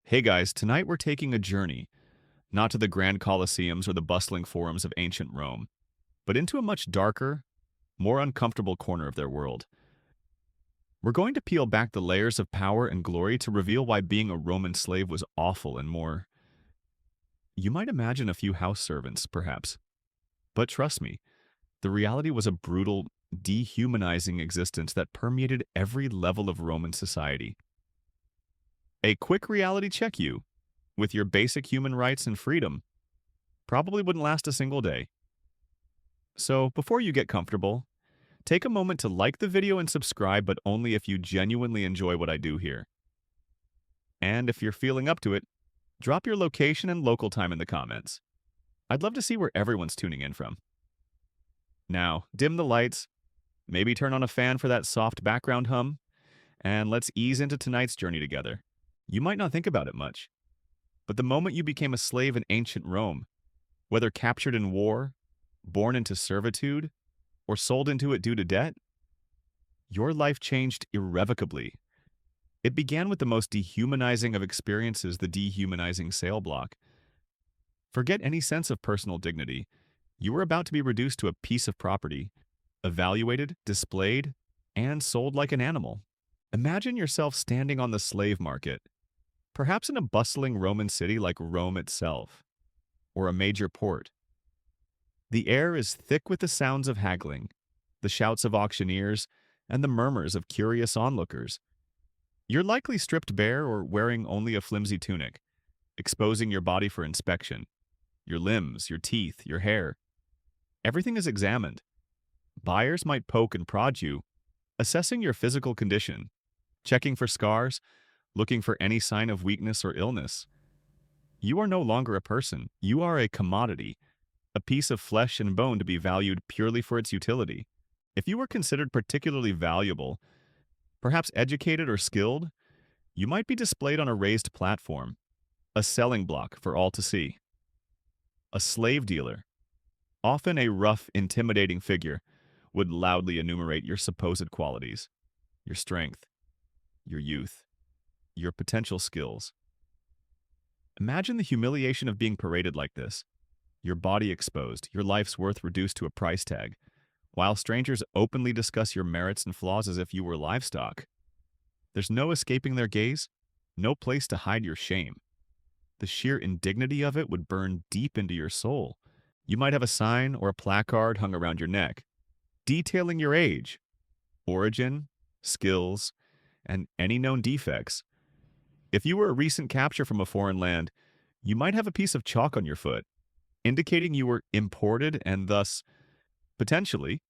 Hey guys, tonight we're taking a journey, not to the grand colosseums or the bustling forums of ancient Rome, but into a much darker, more uncomfortable corner of their world. We're going to peel back the layers of power and glory to reveal why being a Roman slave was awful and more. You might imagine a few house servants, perhaps, but trust me, the reality was a brutal, dehumanizing existence that permeated every level of Roman society. A quick reality check you, with your basic human rights and freedom, probably wouldn't last a single day. So, before you get comfortable, take a moment to like the video and subscribe, but only if you genuinely enjoy what I do here. And if you're feeling up to it, drop your location and local time in the comments. I'd love to see where everyone's tuning in from. Now, dim the lights, maybe turn on a fan for that soft background hum, and let's ease into tonight's journey together. You might not think about it much, but the moment you became a slave in ancient Rome, whether captured in war, born into servitude, or sold into it due to debt, your life changed irrevocably. It began with the most dehumanizing of experiences, the dehumanizing sale block. Forget any sense of personal dignity. You were about to be reduced to a piece of property, evaluated, displayed, and sold like an animal. Imagine yourself standing on the slave market, perhaps in a bustling Roman city like Rome itself, or a major port. The air is thick with the sounds of haggling, the shouts of auctioneers, and the murmurs of curious onlookers. You're likely stripped bare or wearing only a flimsy tunic, exposing your body for inspection. Your limbs, your teeth, your hair. Everything is examined. Buyers might poke and prod you, assessing your physical condition, checking for scars, looking for any sign of weakness or illness. You are no longer a person. You are a commodity, a piece of flesh and bone to be valued purely for its utility. If you were considered particularly valuable, perhaps educated or skilled, you might be displayed on a raised platform, a selling block for all to see. A slave dealer, often a rough, intimidating figure, would loudly enumerate your supposed qualities, your strength, your youth, your potential skills. Imagine the humiliation of being paraded like this, your body exposed, your life's worth reduced to a price tag, while strangers openly discuss your merits and flaws as if you were livestock. There's no escaping their gaze, no place to hide your shame. The sheer indignity of it would burn deep into your soul. You might have a sign or a placard hung around your neck, detailing your age, origin, skills, and any known defects. If you were a recent capture from a foreign land, you might have a piece of chalk on your foot, indicating you were imported and thus, potentially,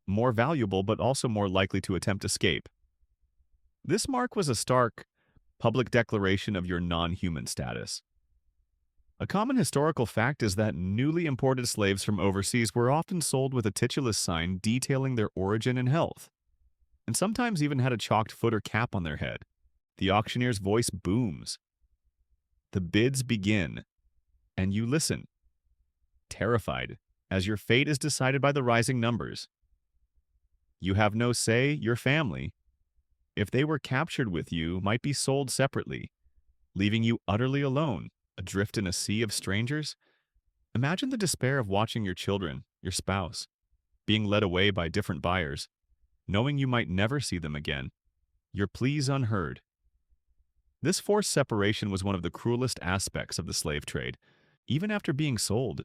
more valuable but also more likely to attempt escape. This mark was a stark, public declaration of your non-human status. A common historical fact is that newly imported slaves from overseas were often sold with a titulus sign detailing their origin and health, and sometimes even had a chalked foot or cap on their head. The auctioneer's voice booms. The bids begin, and you listen, terrified, as your fate is decided by the rising numbers. You have no say, your family, if they were captured with you, might be sold separately, leaving you utterly alone, adrift in a sea of strangers. Imagine the despair of watching your children, your spouse, being led away by different buyers, knowing you might never see them again, your pleas unheard. This forced separation was one of the cruelest aspects of the slave trade. Even after being sold,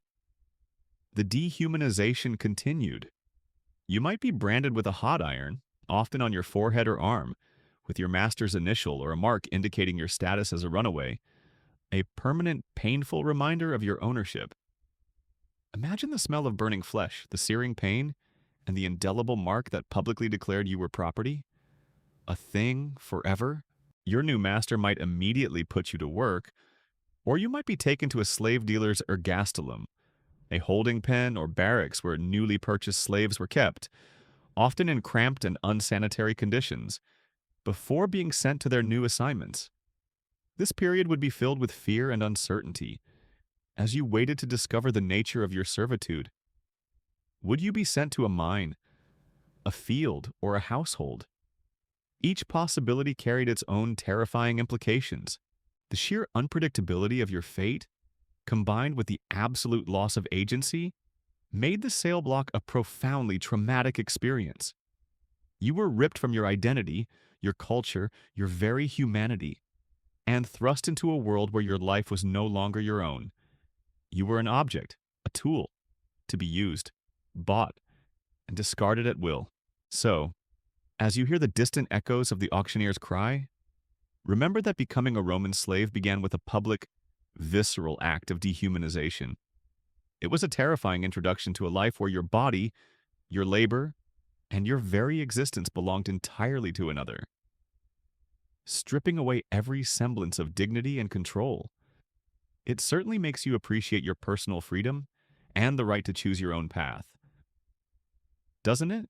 the dehumanization continued. You might be branded with a hot iron, often on your forehead or arm, with your master's initial or a mark indicating your status as a runaway, a permanent, painful reminder of your ownership. Imagine the smell of burning flesh, the searing pain, and the indelible mark that publicly declared you were property. A thing forever. Your new master might immediately put you to work, or you might be taken to a slave dealer's ergastulum, a holding pen or barracks where newly purchased slaves were kept, often in cramped and unsanitary conditions, before being sent to their new assignments. This period would be filled with fear and uncertainty, as you waited to discover the nature of your servitude. Would you be sent to a mine, a field, or a household? Each possibility carried its own terrifying implications. The sheer unpredictability of your fate, combined with the absolute loss of agency, made the sale block a profoundly traumatic experience. You were ripped from your identity, your culture, your very humanity, and thrust into a world where your life was no longer your own. You were an object, a tool, to be used, bought, and discarded at will. So, as you hear the distant echoes of the auctioneer's cry, remember that becoming a Roman slave began with a public, visceral act of dehumanization. It was a terrifying introduction to a life where your body, your labor, and your very existence belonged entirely to another, stripping away every semblance of dignity and control. It certainly makes you appreciate your personal freedom and the right to choose your own path. Doesn't it?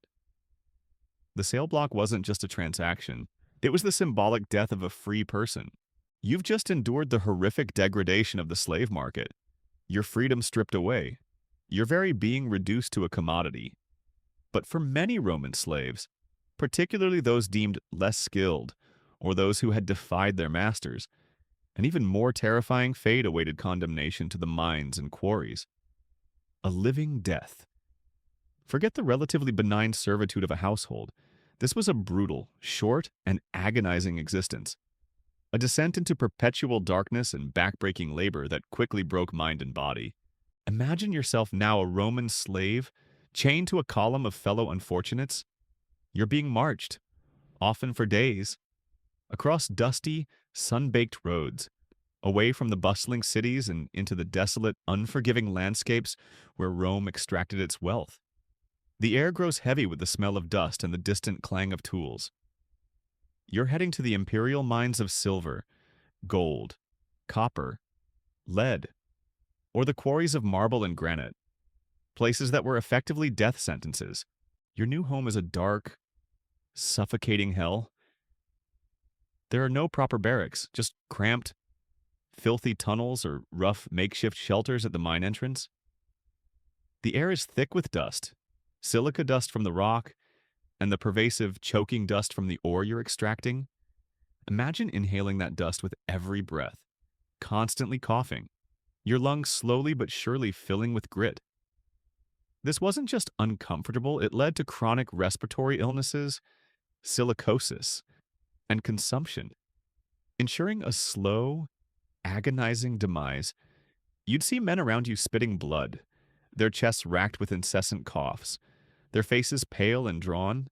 The sale block wasn't just a transaction. It was the symbolic death of a free person. You've just endured the horrific degradation of the slave market, your freedom stripped away, your very being reduced to a commodity. But for many Roman slaves, particularly those deemed less skilled or those who had defied their masters, an even more terrifying fate awaited condemnation to the mines and quarries. A living death. Forget the relatively benign servitude of a household. This was a brutal, short, and agonizing existence. A descent into perpetual darkness and backbreaking labor that quickly broke mind and body. Imagine yourself now a Roman slave, chained to a column of fellow unfortunates. You're being marched, often for days, across dusty, sun-baked roads, away from the bustling cities and into the desolate, unforgiving landscapes where Rome extracted its wealth. The air grows heavy with the smell of dust and the distant clang of tools. You're heading to the imperial mines of silver, gold, copper, lead, or the quarries of marble and granite, places that were effectively death sentences. Your new home is a dark, suffocating hell. There are no proper barracks, just cramped, filthy tunnels or rough makeshift shelters at the mine entrance. The air is thick with dust, silica dust from the rock, and the pervasive, choking dust from the ore you're extracting. Imagine inhaling that dust with every breath, constantly coughing, your lungs slowly but surely filling with grit. This wasn't just uncomfortable, it led to chronic respiratory illnesses, silicosis, and consumption. Ensuring a slow, agonizing demise, you'd see men around you spitting blood, their chests racked with incessant coughs, their faces pale and drawn.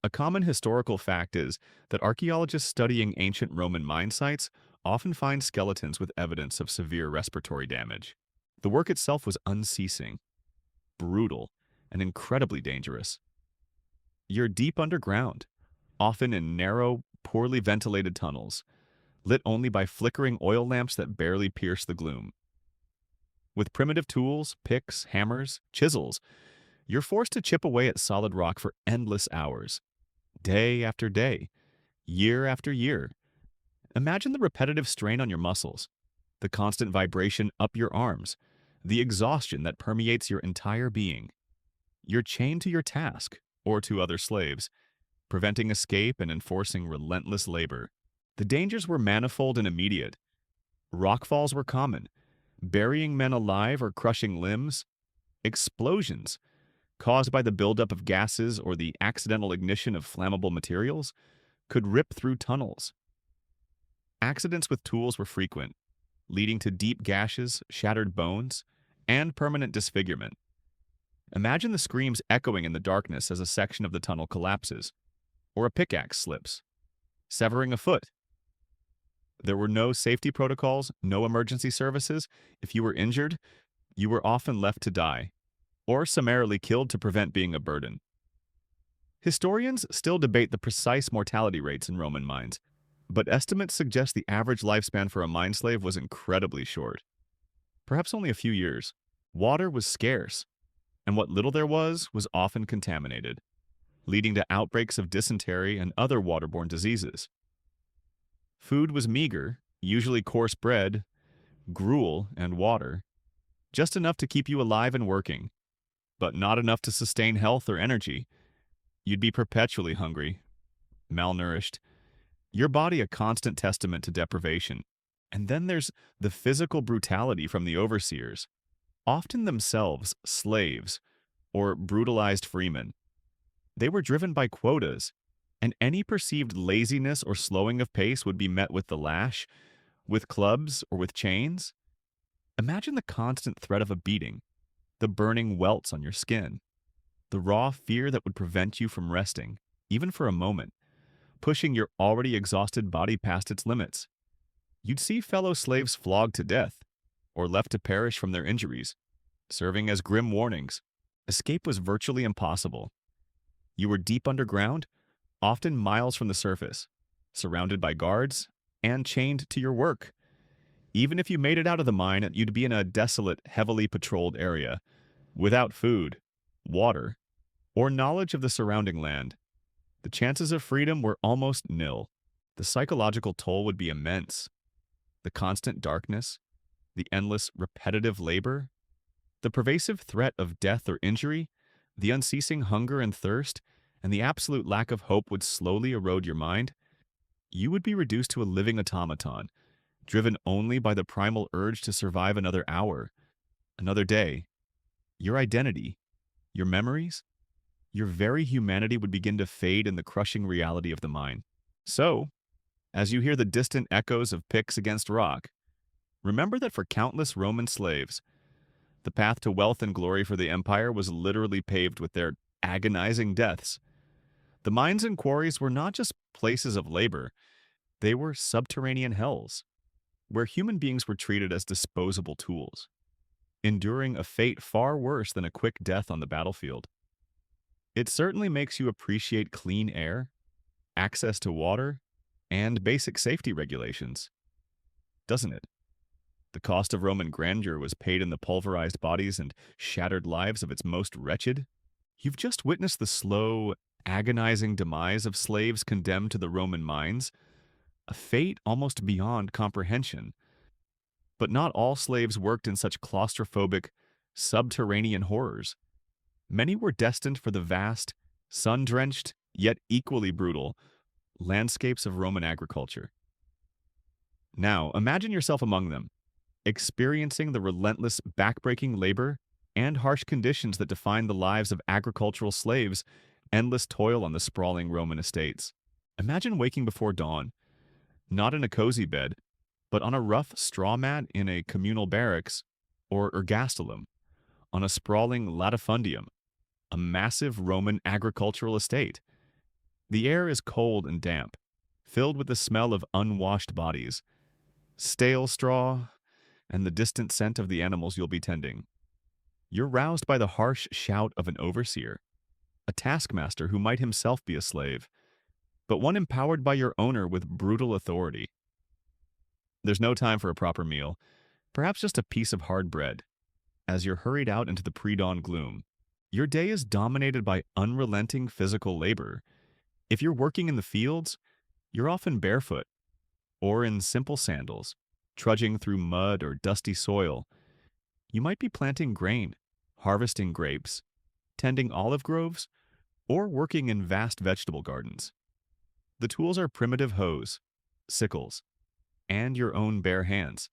A common historical fact is that archaeologists studying ancient Roman mine sites often find skeletons with evidence of severe respiratory damage. The work itself was unceasing, brutal, and incredibly dangerous. You're deep underground, often in narrow, poorly ventilated tunnels, lit only by flickering oil lamps that barely pierce the gloom. With primitive tools, picks, hammers, chisels, you're forced to chip away at solid rock for endless hours, day after day, year after year. Imagine the repetitive strain on your muscles, the constant vibration up your arms, the exhaustion that permeates your entire being. You're chained to your task, or to other slaves, preventing escape and enforcing relentless labor. The dangers were manifold and immediate. Rockfalls were common, burying men alive or crushing limbs. Explosions, caused by the buildup of gases or the accidental ignition of flammable materials, could rip through tunnels. Accidents with tools were frequent, leading to deep gashes, shattered bones, and permanent disfigurement. Imagine the screams echoing in the darkness as a section of the tunnel collapses, or a pickaxe slips, severing a foot. There were no safety protocols, no emergency services. If you were injured, you were often left to die, or summarily killed to prevent being a burden. Historians still debate the precise mortality rates in Roman mines, but estimates suggest the average lifespan for a mine slave was incredibly short. Perhaps only a few years. Water was scarce, and what little there was often contaminated, leading to outbreaks of dysentery and other waterborne diseases. Food was meager, usually coarse bread, gruel, and water, just enough to keep you alive and working, but not enough to sustain health or energy. You'd be perpetually hungry, malnourished, your body a constant testament to deprivation. And then there's the physical brutality from the overseers, often themselves slaves or brutalized freemen. They were driven by quotas, and any perceived laziness or slowing of pace would be met with the lash, with clubs, or with chains. Imagine the constant threat of a beating, the burning welts on your skin, the raw fear that would prevent you from resting, even for a moment, pushing your already exhausted body past its limits. You'd see fellow slaves flogged to death, or left to perish from their injuries, serving as grim warnings. Escape was virtually impossible. You were deep underground, often miles from the surface, surrounded by guards, and chained to your work. Even if you made it out of the mine, you'd be in a desolate, heavily patrolled area, without food, water, or knowledge of the surrounding land. The chances of freedom were almost nil. The psychological toll would be immense. The constant darkness, the endless, repetitive labor, the pervasive threat of death or injury, the unceasing hunger and thirst, and the absolute lack of hope would slowly erode your mind. You would be reduced to a living automaton, driven only by the primal urge to survive another hour, another day. Your identity, your memories, your very humanity would begin to fade in the crushing reality of the mine. So, as you hear the distant echoes of picks against rock, remember that for countless Roman slaves, the path to wealth and glory for the empire was literally paved with their agonizing deaths. The mines and quarries were not just places of labor, they were subterranean hells, where human beings were treated as disposable tools, enduring a fate far worse than a quick death on the battlefield. It certainly makes you appreciate clean air, access to water, and basic safety regulations, doesn't it? The cost of Roman grandeur was paid in the pulverized bodies and shattered lives of its most wretched. You've just witnessed the slow, agonizing demise of slaves condemned to the Roman mines, a fate almost beyond comprehension. But not all slaves worked in such claustrophobic, subterranean horrors. Many were destined for the vast, sun-drenched, yet equally brutal, landscapes of Roman agriculture. Now, imagine yourself among them, experiencing the relentless, backbreaking labor and harsh conditions that define the lives of agricultural slaves, endless toil on the sprawling Roman estates. Imagine waking before dawn, not in a cozy bed, but on a rough straw mat in a communal barracks or ergastulum, on a sprawling latifundium, a massive Roman agricultural estate. The air is cold and damp, filled with the smell of unwashed bodies, stale straw, and the distant scent of the animals you'll be tending. You're roused by the harsh shout of an overseer, a taskmaster who might himself be a slave, but one empowered by your owner with brutal authority. There's no time for a proper meal, perhaps just a piece of hard bread. As you're hurried out into the pre-dawn gloom, your day is dominated by unrelenting physical labor. If you're working in the fields, you're often barefoot, or in simple sandals, trudging through mud or dusty soil. You might be planting grain, harvesting grapes, tending olive groves, or working in vast vegetable gardens. The tools are primitive hoes, sickles, and your own bare hands.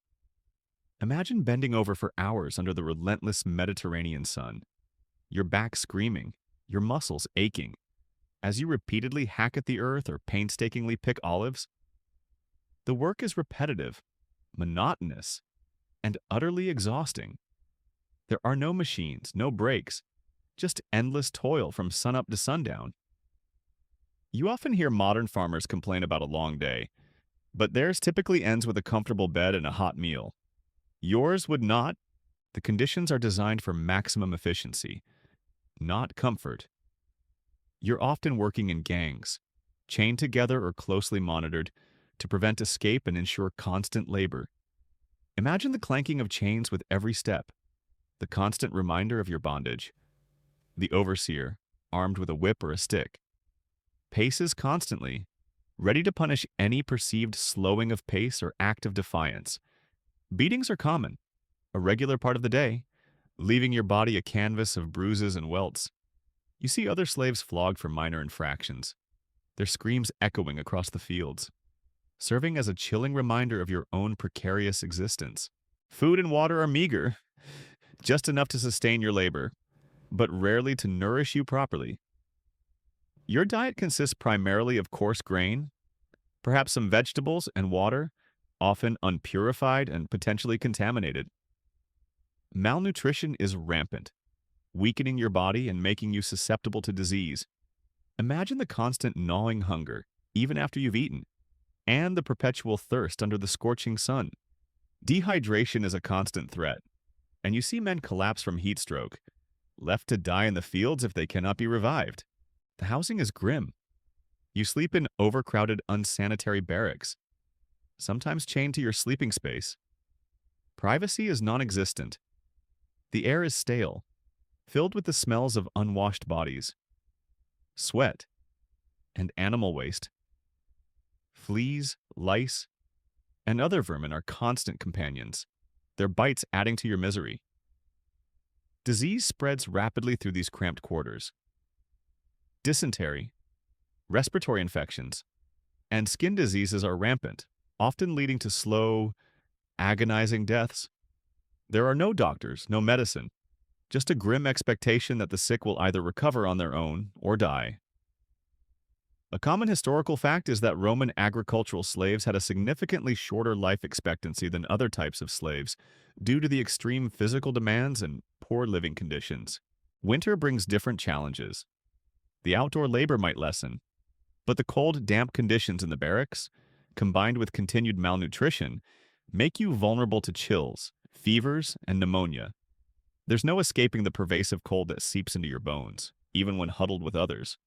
Imagine bending over for hours under the relentless Mediterranean sun, your back screaming, your muscles aching, as you repeatedly hack at the earth or painstakingly pick olives. The work is repetitive, monotonous, and utterly exhausting. There are no machines, no breaks, just endless toil from sunup to sundown. You often hear modern farmers complain about a long day, but theirs typically ends with a comfortable bed and a hot meal. Yours would not. The conditions are designed for maximum efficiency, not comfort. You're often working in gangs, chained together or closely monitored, to prevent escape and ensure constant labor. Imagine the clanking of chains with every step, the constant reminder of your bondage. The overseer, armed with a whip or a stick, paces constantly, ready to punish any perceived slowing of pace or act of defiance. Beatings are common, a regular part of the day, leaving your body a canvas of bruises and welts. You see other slaves flogged for minor infractions, their screams echoing across the fields. serving as a chilling reminder of your own precarious existence. Food and water are meager, just enough to sustain your labor, but rarely to nourish you properly. Your diet consists primarily of coarse grain, perhaps some vegetables and water, often unpurified and potentially contaminated. Malnutrition is rampant, weakening your body and making you susceptible to disease. Imagine the constant gnawing hunger, even after you've eaten, and the perpetual thirst under the scorching sun. Dehydration is a constant threat, and you see men collapse from heat stroke, left to die in the fields if they cannot be revived. The housing is grim. You sleep in overcrowded, unsanitary barracks, sometimes chained to your sleeping space. Privacy is non-existent. The air is stale, filled with the smells of unwashed bodies, sweat, and animal waste. Fleas, lice, and other vermin are constant companions, their bites adding to your misery. Disease spreads rapidly through these cramped quarters. Dysentery, respiratory infections, and skin diseases are rampant, often leading to slow, agonizing deaths. There are no doctors, no medicine, just a grim expectation that the sick will either recover on their own or die. A common historical fact is that Roman agricultural slaves had a significantly shorter life expectancy than other types of slaves due to the extreme physical demands and poor living conditions. Winter brings different challenges. The outdoor labor might lessen, but the cold, damp conditions in the barracks, combined with continued malnutrition, make you vulnerable to chills, fevers, and pneumonia. There's no escaping the pervasive cold that seeps into your bones, even when huddled with others.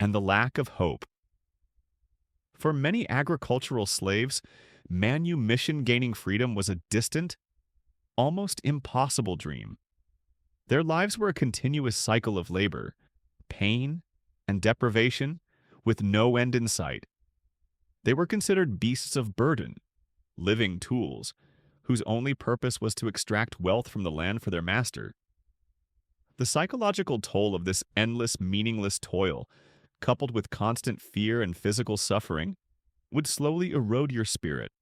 And the lack of hope. For many agricultural slaves, manumission-gaining freedom was a distant, almost impossible dream. Their lives were a continuous cycle of labor, pain, and deprivation, with no end in sight. They were considered beasts of burden, living tools, whose only purpose was to extract wealth from the land for their master. The psychological toll of this endless, meaningless toil, coupled with constant fear and physical suffering, would slowly erode your spirit,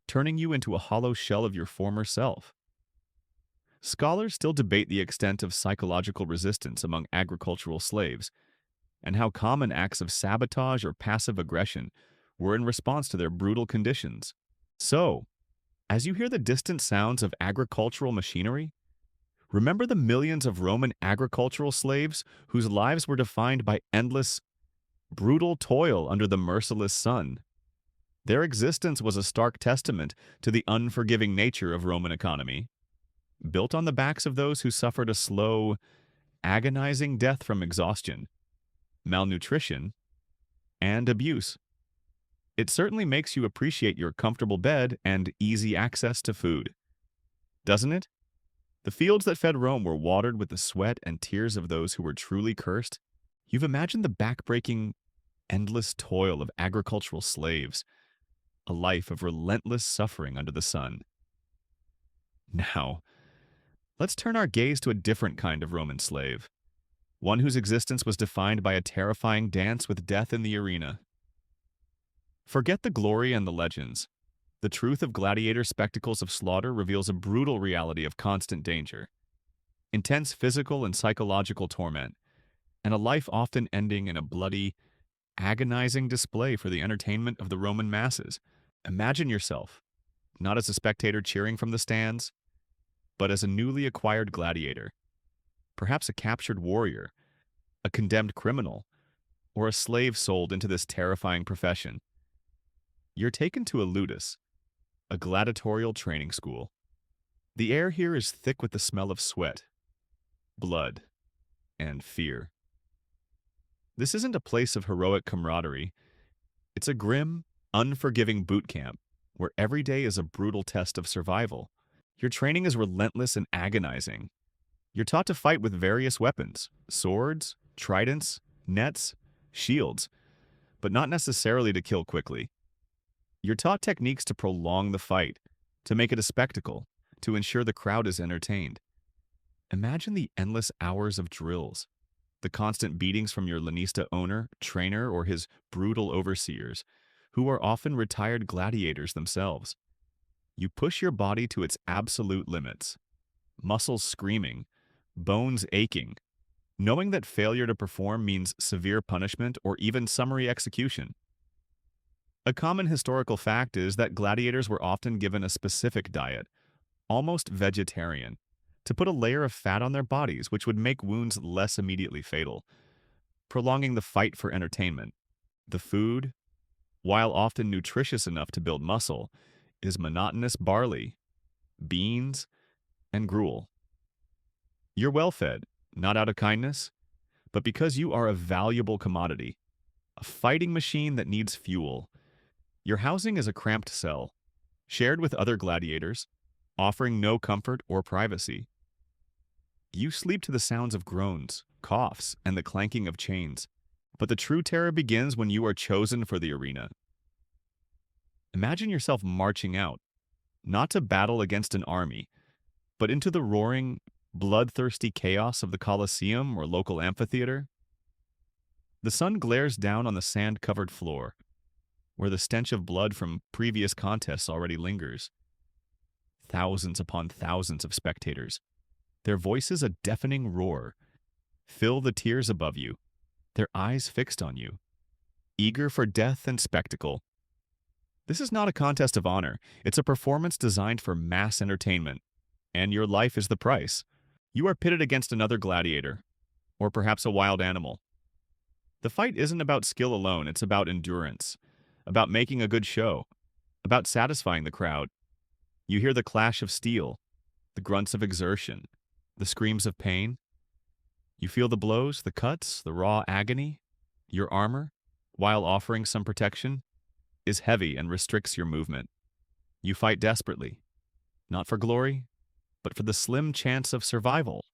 turning you into a hollow shell of your former self. Scholars still debate the extent of psychological resistance among agricultural slaves, and how common acts of sabotage or passive aggression were in response to their brutal conditions. So, as you hear the distant sounds of agricultural machinery, remember the millions of Roman agricultural slaves whose lives were defined by endless, brutal toil under the merciless sun. Their existence was a stark testament to the unforgiving nature of Roman economy, built on the backs of those who suffered a slow, agonizing death from exhaustion, malnutrition, and abuse. It certainly makes you appreciate your comfortable bed and easy access to food, doesn't it? The fields that fed Rome were watered with the sweat and tears of those who were truly cursed. You've imagined the backbreaking, endless toil of agricultural slaves, a life of relentless suffering under the sun. Now, let's turn our gaze to a different kind of Roman slave, one whose existence was defined by a terrifying dance with death in the arena. Forget the glory and the legends. The truth of gladiator spectacles of slaughter reveals a brutal reality of constant danger, intense physical and psychological torment, and a life often ending in a bloody, agonizing display for the entertainment of the Roman masses. Imagine yourself, not as a spectator cheering from the stands, but as a newly acquired gladiator, perhaps a captured warrior, a condemned criminal, or a slave sold into this terrifying profession. You're taken to a ludus, a gladiatorial training school. The air here is thick with the smell of sweat, blood, and fear. This isn't a place of heroic camaraderie. It's a grim, unforgiving boot camp where every day is a brutal test of survival. Your training is relentless and agonizing. You're taught to fight with various weapons, swords, tridents, nets, shields, but not necessarily to kill quickly. You're taught techniques to prolong the fight, to make it a spectacle, to ensure the crowd is entertained. Imagine the endless hours of drills, the constant beatings from your Lanista owner, trainer, or his brutal overseers, who are often retired gladiators themselves. You push your body to its absolute limits, muscles screaming, bones aching, knowing that failure to perform means severe punishment or even summary execution. A common historical fact is that gladiators were often given a specific diet, almost vegetarian, to put a layer of fat on their bodies which would make wounds less immediately fatal, prolonging the fight for entertainment. The food, while often nutritious enough to build muscle, is monotonous barley, beans, and gruel. You're well fed, not out of kindness, but because you are a valuable commodity, a fighting machine that needs fuel. Your housing is a cramped cell, shared with other gladiators, offering no comfort or privacy. You sleep to the sounds of groans, coughs, and the clanking of chains. But the true terror begins when you are chosen for the arena. Imagine yourself marching out, not to battle against an army, but into the roaring, bloodthirsty chaos of the Colosseum or local amphitheater. The sun glares down on the sand-covered floor, where the stench of blood from previous contests already lingers. Thousands upon thousands of spectators, their voices a deafening roar, fill the tiers above you, their eyes fixed on you, eager for death and spectacle. This is not a contest of honor, it's a performance designed for mass entertainment, and your life is the price. You are pitted against another gladiator, or perhaps a wild animal. The fight isn't about skill alone, it's about endurance, about making a good show, about satisfying the crowd. You hear the clash of steel, the grunts of exertion, the screams of pain. You feel the blows, the cuts, the raw agony. Your armor, while offering some protection, is heavy and restricts your movement. You fight desperately, not for glory, but for the slim chance of survival,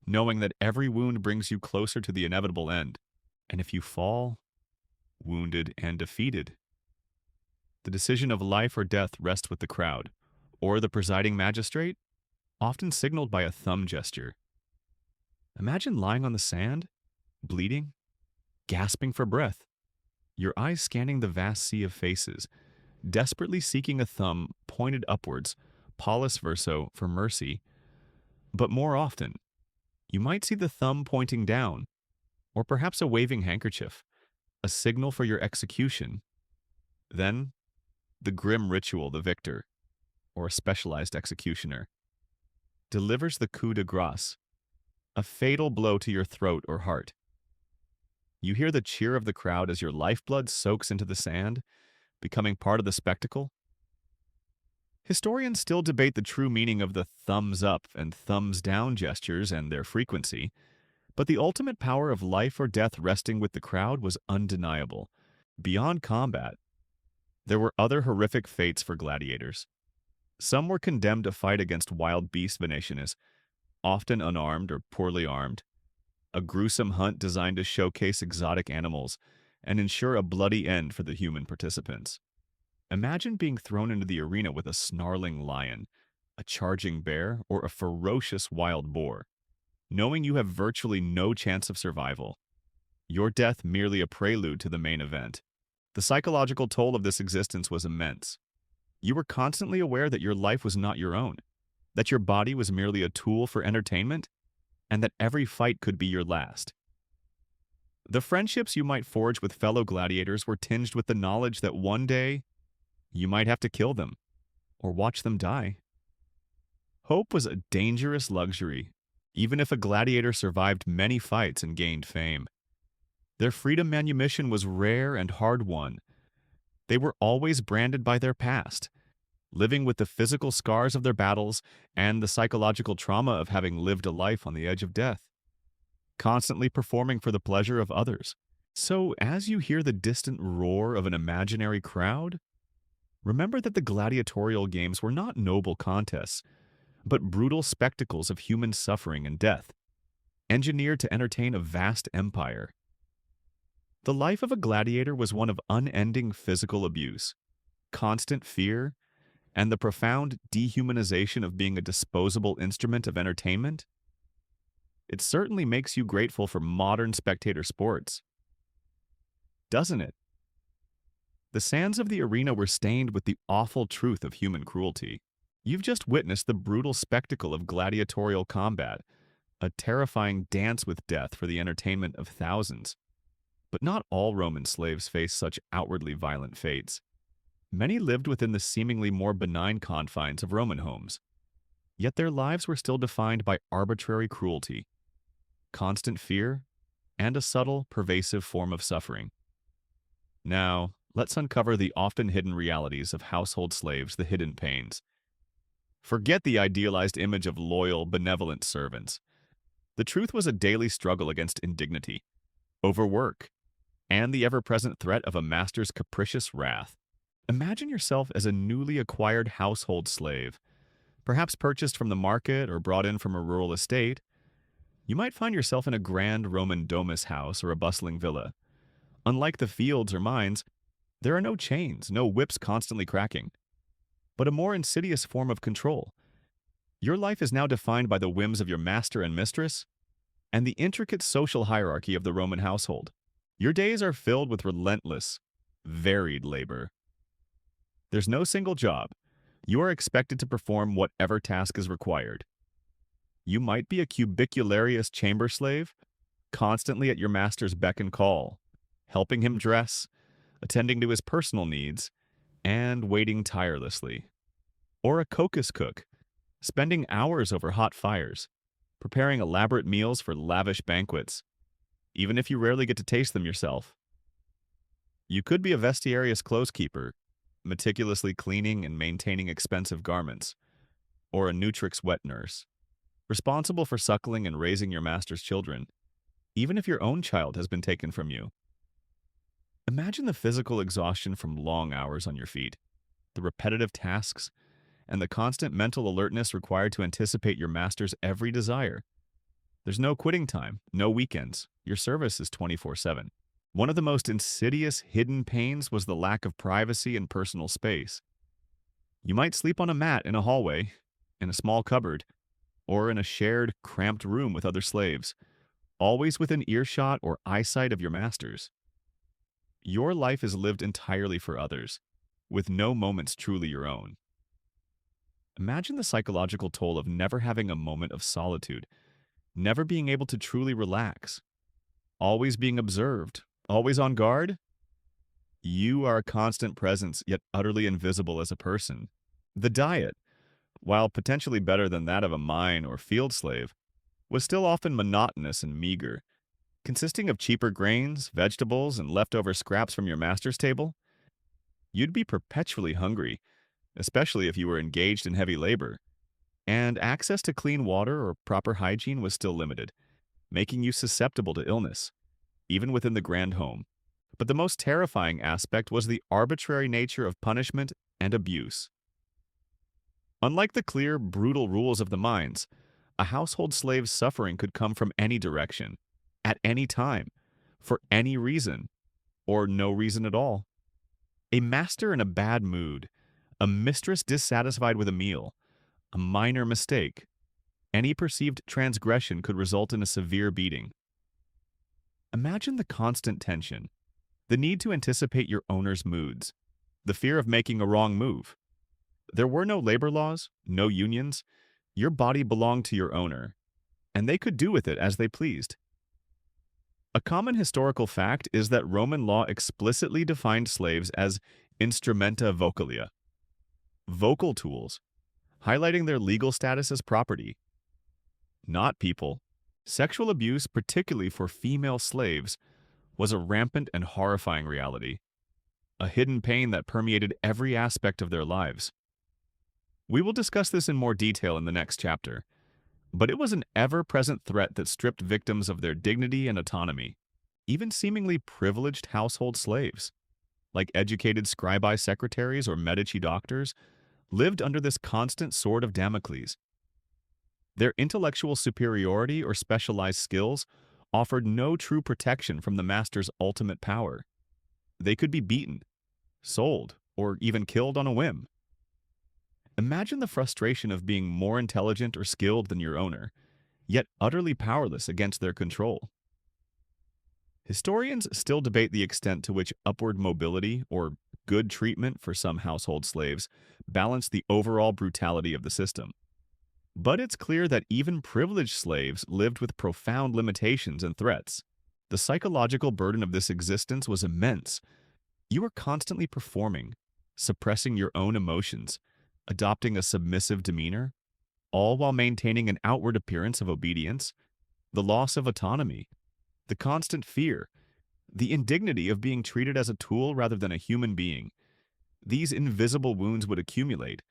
knowing that every wound brings you closer to the inevitable end. And if you fall, wounded and defeated, the decision of life or death rests with the crowd, or the presiding magistrate, often signaled by a thumb gesture. Imagine lying on the sand, bleeding, gasping for breath, your eyes scanning the vast sea of faces, desperately seeking a thumb pointed upwards, pollis verso, for mercy. But more often, you might see the thumb pointing down, or perhaps a waving handkerchief, a signal for your execution. Then, the grim ritual, the victor, or a specialized executioner, delivers the coup de grace, a fatal blow to your throat or heart. You hear the cheer of the crowd as your lifeblood soaks into the sand, becoming part of the spectacle. Historians still debate the true meaning of the thumbs up and thumbs down gestures and their frequency, but the ultimate power of life or death resting with the crowd was undeniable. Beyond combat, there were other horrific fates for gladiators. Some were condemned to fight against wild beast venationes, often unarmed or poorly armed, a gruesome hunt designed to showcase exotic animals and ensure a bloody end for the human participants. Imagine being thrown into the arena with a snarling lion, a charging bear, or a ferocious wild boar, knowing you have virtually no chance of survival. Your death merely a prelude to the main event. The psychological toll of this existence was immense. You were constantly aware that your life was not your own, that your body was merely a tool for entertainment, and that every fight could be your last. The friendships you might forge with fellow gladiators were tinged with the knowledge that one day you might have to kill them or watch them die. Hope was a dangerous luxury, even if a gladiator survived many fights and gained fame. Their freedom manumission was rare and hard-won. They were always branded by their past, living with the physical scars of their battles and the psychological trauma of having lived a life on the edge of death, constantly performing for the pleasure of others. So, as you hear the distant roar of an imaginary crowd, remember that the gladiatorial games were not noble contests, but brutal spectacles of human suffering and death, engineered to entertain a vast empire. The life of a gladiator was one of unending physical abuse, constant fear, and the profound dehumanization of being a disposable instrument of entertainment. It certainly makes you grateful for modern spectator sports, doesn't it? The sands of the arena were stained with the awful truth of human cruelty. You've just witnessed the brutal spectacle of gladiatorial combat, a terrifying dance with death for the entertainment of thousands. But not all Roman slaves faced such outwardly violent fates. Many lived within the seemingly more benign confines of Roman homes. Yet their lives were still defined by arbitrary cruelty, constant fear, and a subtle, pervasive form of suffering. Now, let's uncover the often hidden realities of household slaves, the hidden pains. Forget the idealized image of loyal, benevolent servants. The truth was a daily struggle against indignity, overwork, and the ever-present threat of a master's capricious wrath. Imagine yourself as a newly acquired household slave, perhaps purchased from the market or brought in from a rural estate. You might find yourself in a grand Roman domus house or a bustling villa. Unlike the fields or mines, there are no chains, no whips constantly cracking, but a more insidious form of control. Your life is now defined by the whims of your master and mistress and the intricate social hierarchy of the Roman household. Your days are filled with relentless, varied labor. There's no single job. You are expected to perform whatever task is required. You might be a cubicularious chamber slave, constantly at your master's beck and call, helping him dress, attending to his personal needs, and waiting tirelessly. Or a caucus cook, spending hours over hot fires, preparing elaborate meals for lavish banquets, even if you rarely get to taste them yourself. You could be a vestiarius clothekeeper, meticulously cleaning and maintaining expensive garments, or a Nutrix wet nurse, responsible for suckling and raising your master's children, even if your own child has been taken from you. Imagine the physical exhaustion from long hours on your feet, the repetitive tasks, and the constant mental alertness required to anticipate your master's every desire. There's no quitting time, no weekends. Your service is 24/7. One of the most insidious hidden pains was the lack of privacy and personal space. You might sleep on a mat in a hallway, in a small cupboard, or in a shared, cramped room with other slaves, always within earshot or eyesight of your masters. Your life is lived entirely for others, with no moments truly your own. Imagine the psychological toll of never having a moment of solitude, never being able to truly relax, always being observed, always on guard. You are a constant presence, yet utterly invisible as a person. The diet, while potentially better than that of a mine or field slave, was still often monotonous and meager, consisting of cheaper grains, vegetables, and leftover scraps from your master's table. You'd be perpetually hungry, especially if you were engaged in heavy labor, and access to clean water or proper hygiene was still limited, making you susceptible to illness, even within the grand home. But the most terrifying aspect was the arbitrary nature of punishment and abuse. Unlike the clear, brutal rules of the mines, a household slave's suffering could come from any direction, at any time, for any reason, or no reason at all. A master in a bad mood, a mistress dissatisfied with a meal, a minor mistake, any perceived transgression could result in a severe beating. Imagine the constant tension, the need to anticipate your owner's moods, the fear of making a wrong move. There were no labor laws, no unions. Your body belonged to your owner, and they could do with it as they pleased. A common historical fact is that Roman law explicitly defined slaves as instrumenta vocalia, vocal tools, highlighting their legal status as property, not people. Sexual abuse, particularly for female slaves, was a rampant and horrifying reality, a hidden pain that permeated every aspect of their lives. We will discuss this in more detail in the next chapter, but it was an ever-present threat that stripped victims of their dignity and autonomy. Even seemingly privileged household slaves, like educated scribi secretaries or Medici doctors, lived under this constant sword of Damocles. Their intellectual superiority or specialized skills offered no true protection from the master's ultimate power. They could be beaten, sold, or even killed on a whim. Imagine the frustration of being more intelligent or skilled than your owner, yet utterly powerless against their control. Historians still debate the extent to which upward mobility, or good treatment for some household slaves balanced the overall brutality of the system. But it's clear that even privileged slaves lived with profound limitations and threats. The psychological burden of this existence was immense. You were constantly performing, suppressing your own emotions, adopting a submissive demeanor, all while maintaining an outward appearance of obedience. The loss of autonomy, the constant fear, the indignity of being treated as a tool rather than a human being. These invisible wounds would accumulate,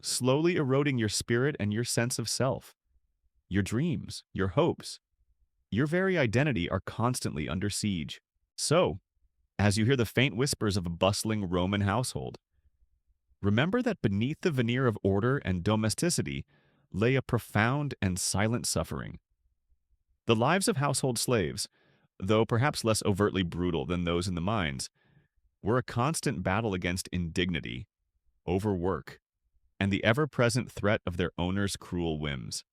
slowly eroding your spirit and your sense of self. Your dreams, your hopes, your very identity are constantly under siege. So, as you hear the faint whispers of a bustling Roman household, remember that beneath the veneer of order and domesticity lay a profound and silent suffering. The lives of household slaves, though perhaps less overtly brutal than those in the mines, were a constant battle against indignity, overwork, and the ever-present threat of their owners' cruel whims.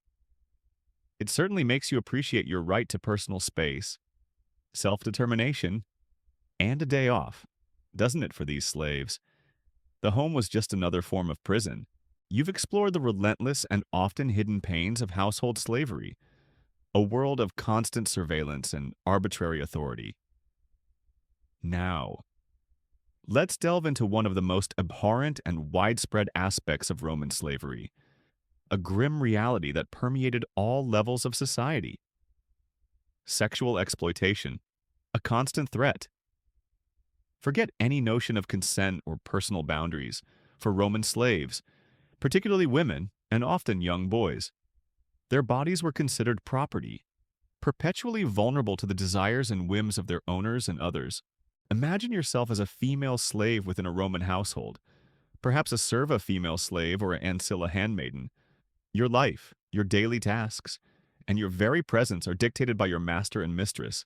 It certainly makes you appreciate your right to personal space, self-determination, and a day off, doesn't it, for these slaves? The home was just another form of prison. You've explored the relentless and often hidden pains of household slavery, a world of constant surveillance and arbitrary authority. Now, let's delve into one of the most abhorrent and widespread aspects of Roman slavery, a grim reality that permeated all levels of society. Sexual exploitation, a constant threat. Forget any notion of consent or personal boundaries for Roman slaves, particularly women and often young boys. Their bodies were considered property, perpetually vulnerable to the desires and whims of their owners and others. Imagine yourself as a female slave within a Roman household, perhaps a serva female slave or an ancilla handmaiden. Your life, your daily tasks, and your very presence are dictated by your master and mistress.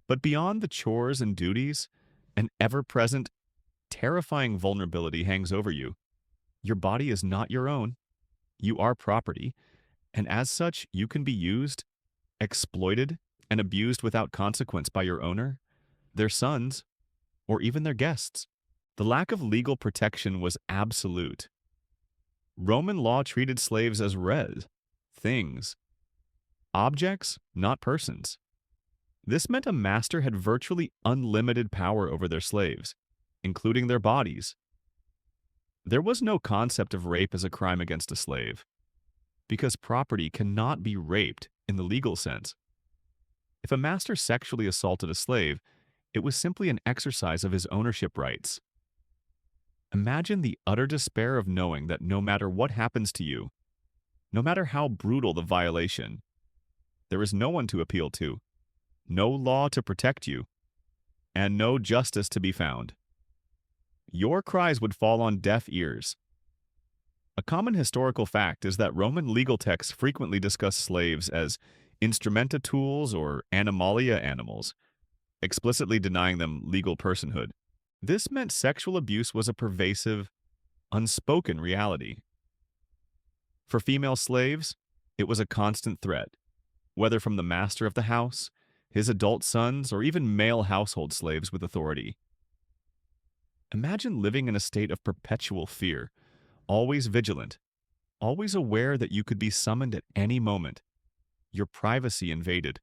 But beyond the chores and duties, an ever-present, terrifying vulnerability hangs over you. Your body is not your own. You are property, and as such, you can be used, exploited, and abused without consequence by your owner, their sons, or even their guests. The lack of legal protection was absolute. Roman law treated slaves as res, things, objects, not persons. This meant a master had virtually unlimited power over their slaves, including their bodies. There was no concept of rape as a crime against a slave, because property cannot be raped in the legal sense. If a master sexually assaulted a slave, it was simply an exercise of his ownership rights. Imagine the utter despair of knowing that no matter what happens to you, no matter how brutal the violation, there is no one to appeal to, no law to protect you, and no justice to be found. Your cries would fall on deaf ears. A common historical fact is that Roman legal texts frequently discuss slaves as instrumenta tools or animalia animals, explicitly denying them legal personhood. This meant sexual abuse was a pervasive, unspoken reality. For female slaves, it was a constant threat, whether from the master of the house, his adult sons, or even male household slaves with authority. Imagine living in a state of perpetual fear, always vigilant, always aware that you could be summoned at any moment, your privacy invaded,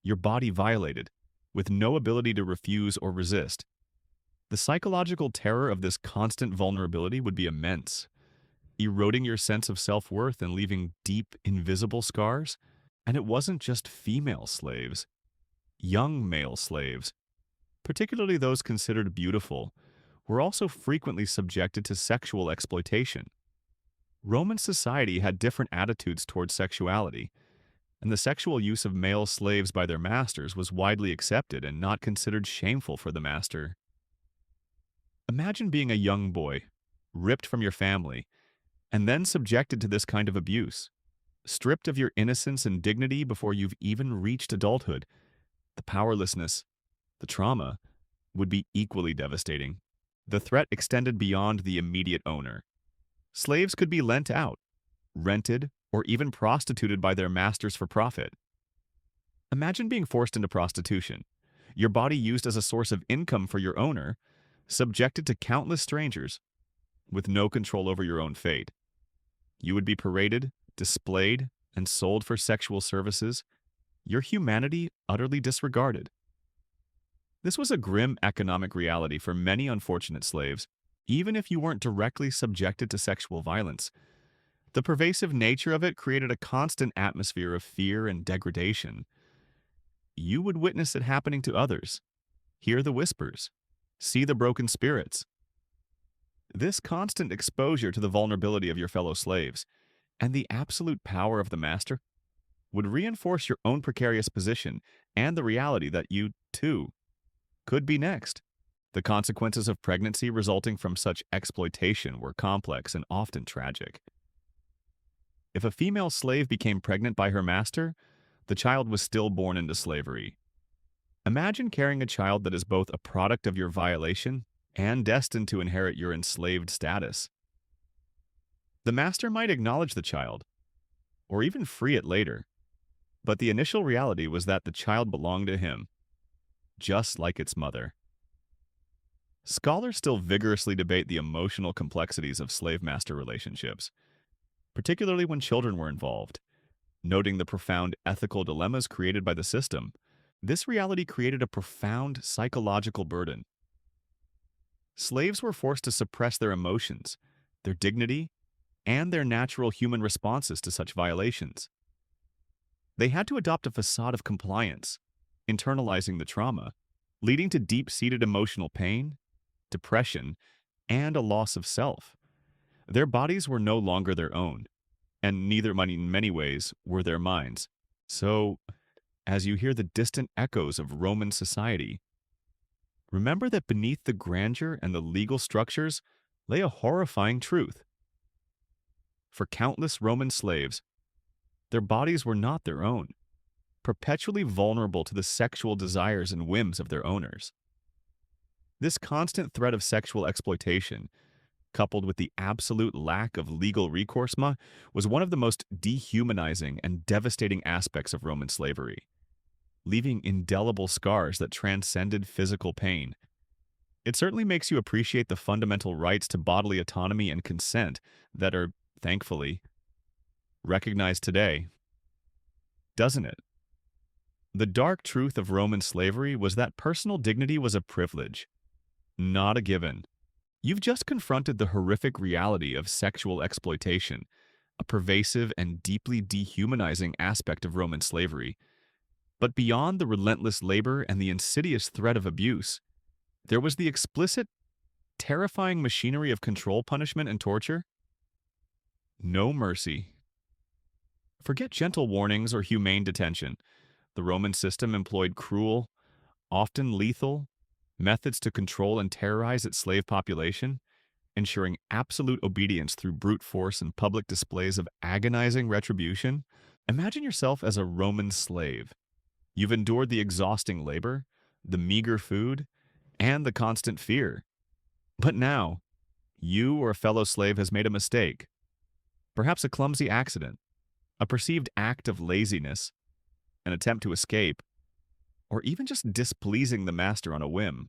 your body violated, with no ability to refuse or resist. The psychological terror of this constant vulnerability would be immense, eroding your sense of self-worth and leaving deep, invisible scars. And it wasn't just female slaves. Young male slaves, particularly those considered beautiful, were also frequently subjected to sexual exploitation. Roman society had different attitudes towards sexuality, and the sexual use of male slaves by their masters was widely accepted and not considered shameful for the master. Imagine being a young boy, ripped from your family, and then subjected to this kind of abuse, stripped of your innocence and dignity before you've even reached adulthood. The powerlessness, the trauma, would be equally devastating. The threat extended beyond the immediate owner. Slaves could be lent out, rented, or even prostituted by their masters for profit. Imagine being forced into prostitution, your body used as a source of income for your owner, subjected to countless strangers with no control over your own fate. You would be paraded, displayed, and sold for sexual services, your humanity utterly disregarded. This was a grim economic reality for many unfortunate slaves, even if you weren't directly subjected to sexual violence. The pervasive nature of it created a constant atmosphere of fear and degradation. You would witness it happening to others, hear the whispers, see the broken spirits. This constant exposure to the vulnerability of your fellow slaves and the absolute power of the master would reinforce your own precarious position and the reality that you, too, could be next. The consequences of pregnancy resulting from such exploitation were complex and often tragic. If a female slave became pregnant by her master, the child was still born into slavery. Imagine carrying a child that is both a product of your violation and destined to inherit your enslaved status. The master might acknowledge the child, or even free it later, but the initial reality was that the child belonged to him, just like its mother. Scholars still vigorously debate the emotional complexities of slave-master relationships, particularly when children were involved, noting the profound ethical dilemmas created by the system. This reality created a profound psychological burden. Slaves were forced to suppress their emotions, their dignity, and their natural human responses to such violations. They had to adopt a facade of compliance, internalizing the trauma, leading to deep-seated emotional pain, depression, and a loss of self. Their bodies were no longer their own, and neither in many ways were their minds. So, as you hear the distant echoes of Roman society, remember that beneath the grandeur and the legal structures lay a horrifying truth. For countless Roman slaves, their bodies were not their own, perpetually vulnerable to the sexual desires and whims of their owners. This constant threat of sexual exploitation, coupled with the absolute lack of legal recourse, was one of the most dehumanizing and devastating aspects of Roman slavery, leaving indelible scars that transcended physical pain. It certainly makes you appreciate the fundamental rights to bodily autonomy and consent that are, thankfully, recognized today, doesn't it? The dark truth of Roman slavery was that personal dignity was a privilege, not a given. You've just confronted the horrific reality of sexual exploitation, a pervasive and deeply dehumanizing aspect of Roman slavery. But beyond the relentless labor and the insidious threat of abuse, there was the explicit, terrifying machinery of control, punishment, and torture. No mercy. Forget gentle warnings or humane detention. The Roman system employed cruel, often lethal, methods to control and terrorize its slave population, ensuring absolute obedience through brute force and public displays of agonizing retribution. Imagine yourself as a Roman slave. You've endured the exhausting labor, the meager food, and the constant fear. But now, you or a fellow slave has made a mistake, perhaps a clumsy accident, a perceived act of laziness, an attempt to escape, or even just displeasing the master on a whim.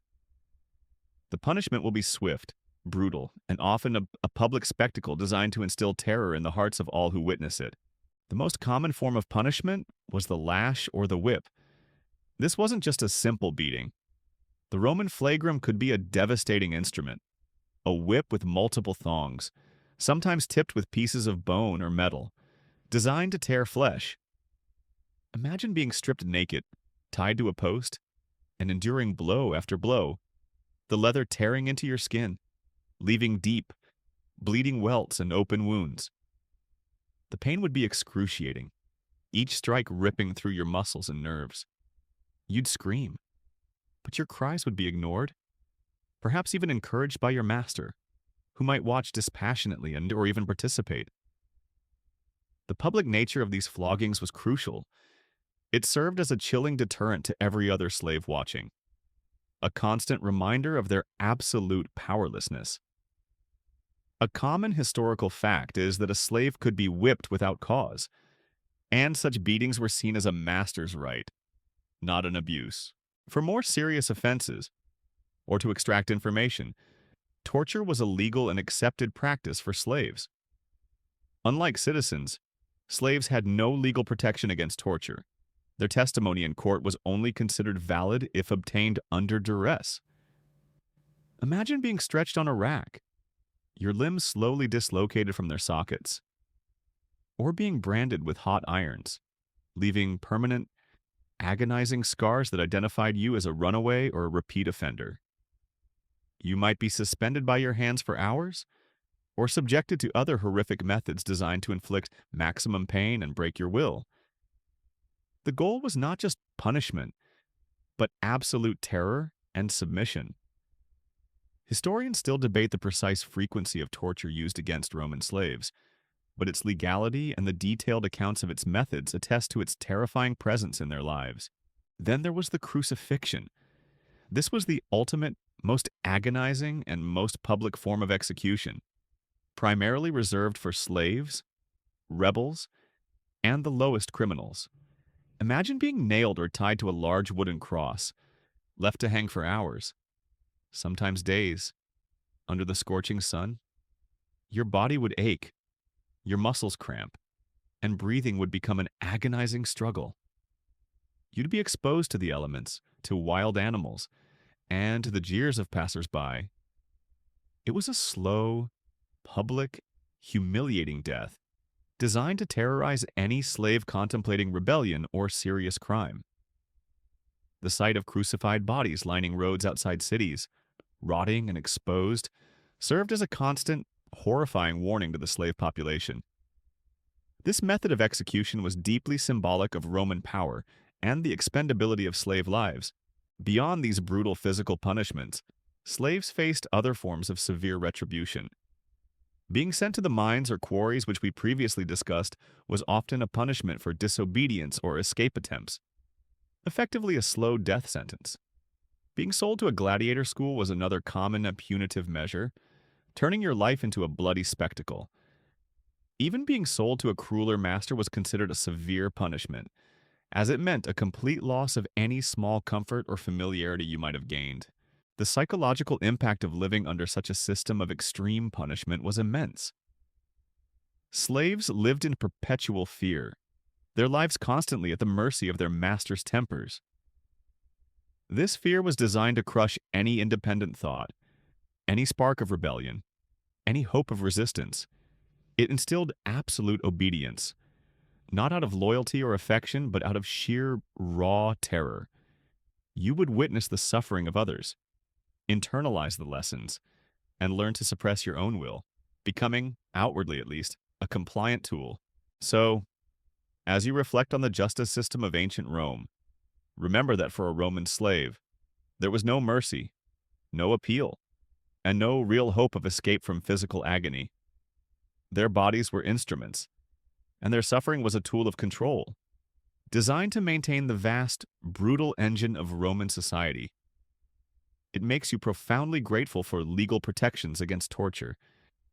The punishment will be swift, brutal, and often a public spectacle designed to instill terror in the hearts of all who witness it. The most common form of punishment was the lash or the whip. This wasn't just a simple beating. The Roman flagrum could be a devastating instrument, a whip with multiple thongs, sometimes tipped with pieces of bone or metal, designed to tear flesh. Imagine being stripped naked, tied to a post, and enduring blow after blow, the leather tearing into your skin, leaving deep, bleeding welts and open wounds. The pain would be excruciating, each strike ripping through your muscles and nerves. You'd scream, but your cries would be ignored, perhaps even encouraged by your master, who might watch dispassionately or even participate. The public nature of these floggings was crucial. It served as a chilling deterrent to every other slave watching, a constant reminder of their absolute powerlessness. A common historical fact is that a slave could be whipped without cause, and such beatings were seen as a master's right, not an abuse. For more serious offenses, or to extract information. Torture was a legal and accepted practice for slaves. Unlike citizens, slaves had no legal protection against torture. Their testimony in court was only considered valid if obtained under duress. Imagine being stretched on a rack, your limbs slowly dislocated from their sockets, or being branded with hot irons, leaving permanent, agonizing scars that identified you as a runaway or a repeat offender. You might be suspended by your hands for hours, or subjected to other horrific methods designed to inflict maximum pain and break your will. The goal was not just punishment, but absolute terror and submission. Historians still debate the precise frequency of torture used against Roman slaves, but its legality and the detailed accounts of its methods attest to its terrifying presence in their lives. Then there was the crucifixion. This was the ultimate, most agonizing, and most public form of execution, primarily reserved for slaves, rebels, and the lowest criminals. Imagine being nailed or tied to a large wooden cross, left to hang for hours, sometimes days, under the scorching sun. Your body would ache, your muscles cramp, and breathing would become an agonizing struggle. You'd be exposed to the elements, to wild animals, and to the jeers of passers-by. It was a slow, public, humiliating death, designed to terrorize any slave contemplating rebellion or serious crime. The sight of crucified bodies lining roads outside cities, rotting and exposed, served as a constant, horrifying warning to the slave population. This method of execution was deeply symbolic of Roman power and the expendability of slave lives. Beyond these brutal physical punishments, slaves faced other forms of severe retribution. Being sent to the mines or quarries which we previously discussed was often a punishment for disobedience or escape attempts, effectively a slow death sentence. Being sold to a gladiator school was another common and punitive measure, turning your life into a bloody spectacle. Even being sold to a crueler master was considered a severe punishment, as it meant a complete loss of any small comfort or familiarity you might have gained. The psychological impact of living under such a system of extreme punishment was immense. Slaves lived in perpetual fear, their lives constantly at the mercy of their masters' tempers. This fear was designed to crush any independent thought, any spark of rebellion, any hope of resistance. It instilled absolute obedience, not out of loyalty or affection, but out of sheer, raw terror. You would witness the suffering of others, internalize the lessons, and learn to suppress your own will, becoming, outwardly at least, a compliant tool. So, as you reflect on the justice system of ancient Rome, remember that for a Roman slave, there was no mercy, no appeal, and no real hope of escape from physical agony. Their bodies were instruments, and their suffering was a tool of control, designed to maintain the vast, brutal engine of Roman society. It makes you profoundly grateful for legal protections against torture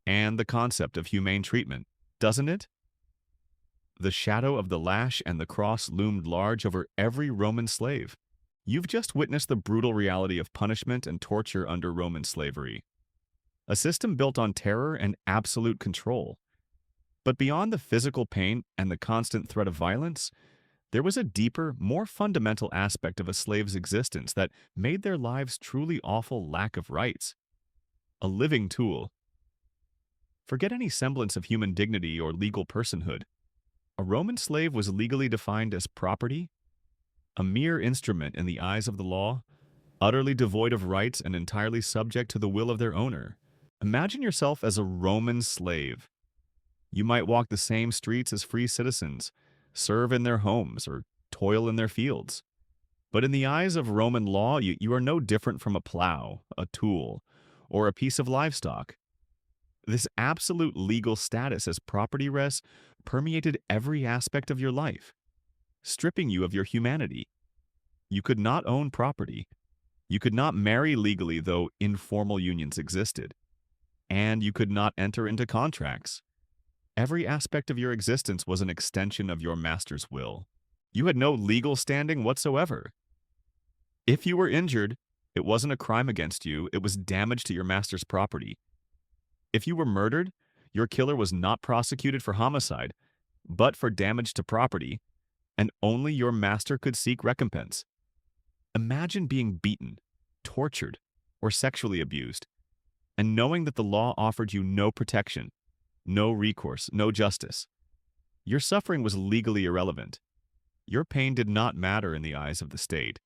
and the concept of humane treatment, doesn't it? The shadow of the lash and the cross loomed large over every Roman slave. You've just witnessed the brutal reality of punishment and torture under Roman slavery, a system built on terror and absolute control. But beyond the physical pain and the constant threat of violence, there was a deeper, more fundamental aspect of a slave's existence that made their lives truly awful lack of rights. A living tool. Forget any semblance of human dignity or legal personhood. A Roman slave was legally defined as property, a mere instrument in the eyes of the law, utterly devoid of rights and entirely subject to the will of their owner. Imagine yourself as a Roman slave. You might walk the same streets as free citizens, serve in their homes, or toil in their fields. But in the eyes of Roman law, you are no different from a plow, a tool, or a piece of livestock. This absolute legal status as property res permeated every aspect of your life, stripping you of your humanity. You could not own property. You could not marry legally, though informal unions existed. And you could not enter into contracts. Every aspect of your existence was an extension of your master's will. You had no legal standing whatsoever. If you were injured, It wasn't a crime against you, it was damage to your master's property. If you were murdered, your killer was not prosecuted for homicide, but for damage to property, and only your master could seek recompense. Imagine being beaten, tortured, or sexually abused, and knowing that the law offered you no protection, no recourse, no justice. Your suffering was legally irrelevant. Your pain did not matter in the eyes of the state.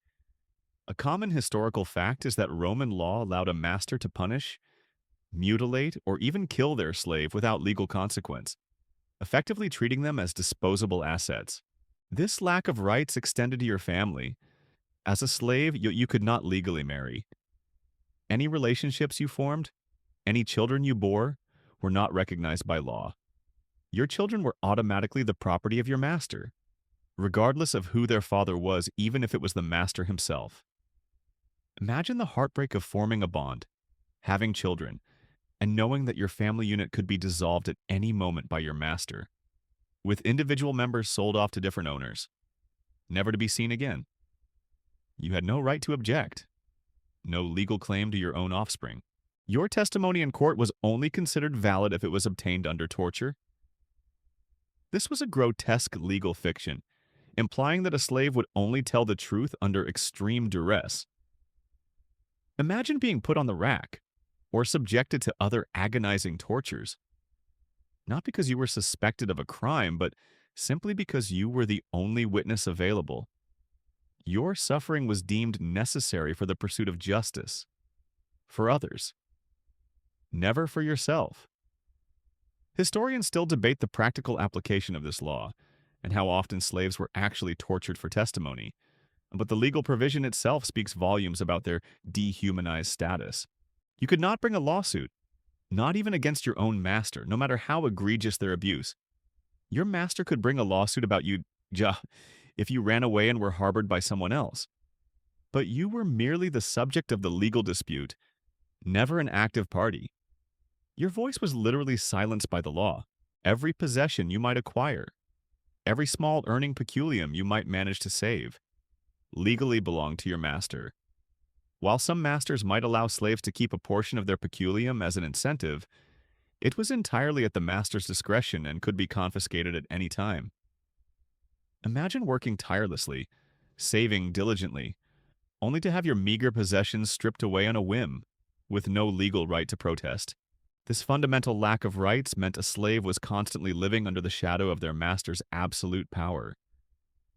A common historical fact is that Roman law allowed a master to punish, mutilate, or even kill their slave without legal consequence, effectively treating them as disposable assets. This lack of rights extended to your family. As a slave, you could not legally marry. Any relationships you formed, any children you bore, were not recognized by law. Your children were automatically the property of your master, regardless of who their father was, even if it was the master himself. Imagine the heartbreak of forming a bond, having children, and knowing that your family unit could be dissolved at any moment by your master, with individual members sold off to different owners, never to be seen again. You had no right to object, no legal claim to your own offspring. Your testimony in court was only considered valid if it was obtained under torture. This was a grotesque legal fiction, implying that a slave would only tell the truth under extreme duress. Imagine being put on the rack, or subjected to other agonizing tortures, not because you were suspected of a crime, but simply because you were the only witness available. Your suffering was deemed necessary for the pursuit of justice, for others, never for yourself. Historians still debate the practical application of this law and how often slaves were actually tortured for testimony, but the legal provision itself speaks volumes about their dehumanized status. You could not bring a lawsuit, not even against your own master, no matter how egregious their abuse. Your master could bring a lawsuit about you if you ran away and were harbored by someone else. But you were merely the subject of the legal dispute, never an active party. Your voice was literally silenced by the law. Every possession you might acquire, every small earning peculium you might manage to save, legally belonged to your master. While some masters might allow slaves to keep a portion of their peculium as an incentive, it was entirely at the master's discretion and could be confiscated at any time. Imagine working tirelessly, saving diligently, only to have your meager possessions stripped away on a whim, with no legal right to protest. This fundamental lack of rights meant a slave was constantly living under the shadow of their master's absolute power.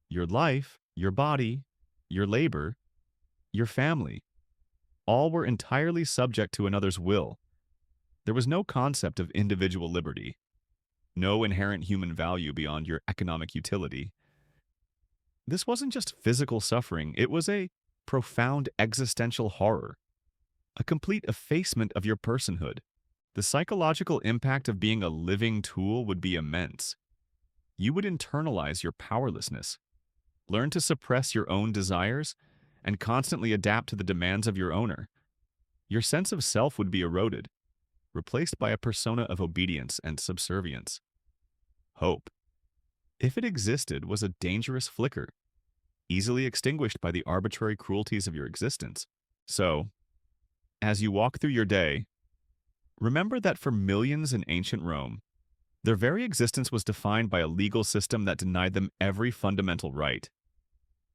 Your life, your body, your labor, your family, all were entirely subject to another's will. There was no concept of individual liberty, no inherent human value beyond your economic utility. This wasn't just physical suffering, it was a profound existential horror, a complete effacement of your personhood. The psychological impact of being a living tool would be immense. You would internalize your powerlessness, learn to suppress your own desires, and constantly adapt to the demands of your owner. Your sense of self would be eroded, replaced by a persona of obedience and subservience. Hope, if it existed, was a dangerous flicker, easily extinguished by the arbitrary cruelties of your existence. So, as you walk through your day, remember that for millions in ancient Rome, their very existence was defined by a legal system that denied them every fundamental right.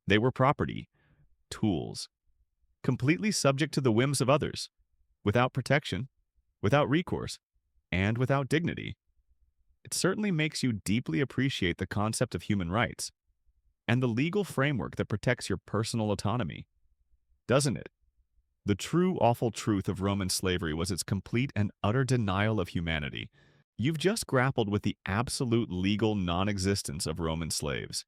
They were property, tools, completely subject to the whims of others, without protection, without recourse, and without dignity. It certainly makes you deeply appreciate the concept of human rights and the legal framework that protects your personal autonomy, doesn't it? The true awful truth of Roman slavery was its complete and utter denial of humanity. You've just grappled with the absolute legal non-existence of Roman slaves,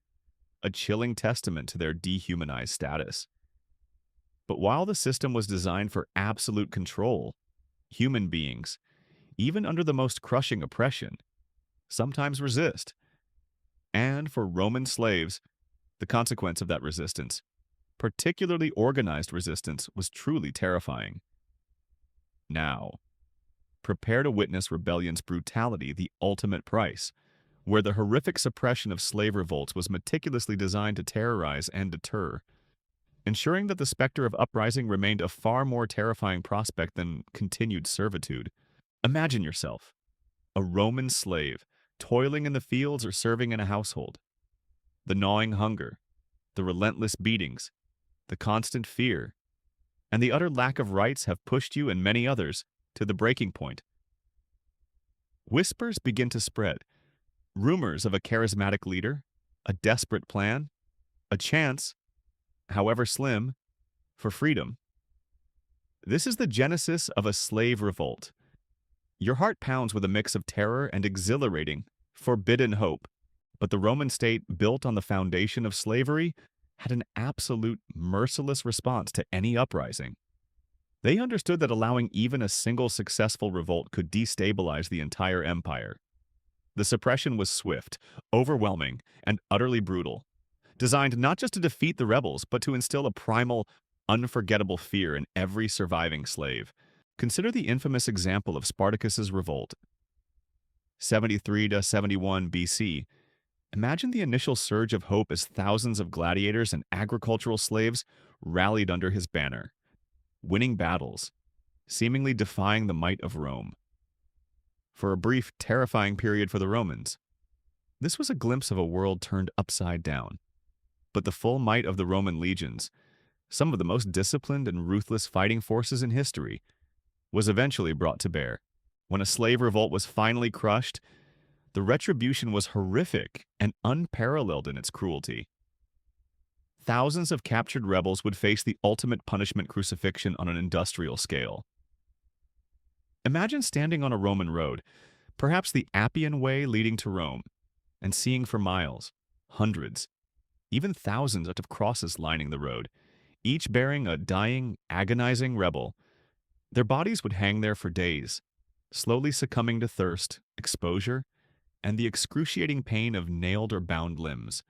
a chilling testament to their dehumanized status. But while the system was designed for absolute control, human beings, even under the most crushing oppression, sometimes resist. And for Roman slaves, the consequence of that resistance, particularly organized resistance, was truly terrifying. Now, prepare to witness rebellion's brutality, the ultimate price, where the horrific suppression of slave revolts was meticulously designed to terrorize and deter. ensuring that the specter of uprising remained a far more terrifying prospect than continued servitude. Imagine yourself, a Roman slave, toiling in the fields or serving in a household. The gnawing hunger, the relentless beatings, the constant fear, and the utter lack of rights have pushed you and many others to the breaking point. Whispers begin to spread, rumors of a charismatic leader, a desperate plan, a chance, however slim, for freedom. This is the genesis of a slave revolt. Your heart pounds with a mix of terror and exhilarating, forbidden hope. But the Roman state, built on the foundation of slavery, had an absolute, merciless response to any uprising. They understood that allowing even a single successful revolt could destabilize the entire empire. The suppression was swift, overwhelming, and utterly brutal, designed not just to defeat the rebels, but to instill a primal, unforgettable fear in every surviving slave. Consider the infamous example of Spartacus's revolt, 73 to 71 BC. Imagine the initial surge of hope as thousands of gladiators and agricultural slaves rallied under his banner, winning battles, seemingly defying the might of Rome. For a brief, terrifying period for the Romans, this was a glimpse of a world turned upside down. But the full might of the Roman legions, some of the most disciplined and ruthless fighting forces in history, was eventually brought to bear. When a slave revolt was finally crushed, the retribution was horrific and unparalleled in its cruelty. Thousands of captured rebels would face the ultimate punishment, crucifixion on an industrial scale. Imagine standing on a Roman road, perhaps the Appian Way leading to Rome, and seeing for miles, hundreds, even thousands of crosses lining the road, each bearing a dying, agonizing rebel. Their bodies would hang there for days, slowly succumbing to thirst, exposure, and the excruciating pain of nailed or bound limbs,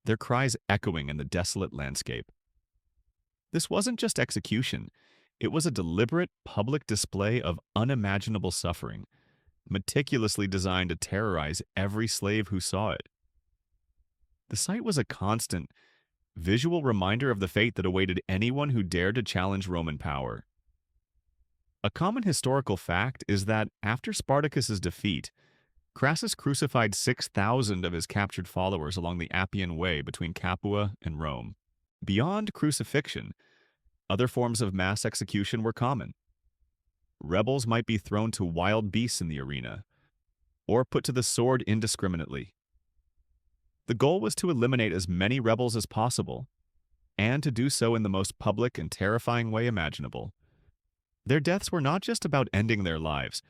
their cries echoing in the desolate landscape. This wasn't just execution, it was a deliberate public display of unimaginable suffering, meticulously designed to terrorize every slave who saw it. The sight was a constant, visual reminder of the fate that awaited anyone who dared to challenge Roman power. A common historical fact is that after Spartacus's defeat, Crassus crucified 6,000 of his captured followers along the Appian Way between Capua and Rome. Beyond crucifixion, other forms of mass execution were common. Rebels might be thrown to wild beasts in the arena, or put to the sword indiscriminately. The goal was to eliminate as many rebels as possible, and to do so in the most public and terrifying way imaginable. Their deaths were not just about ending their lives,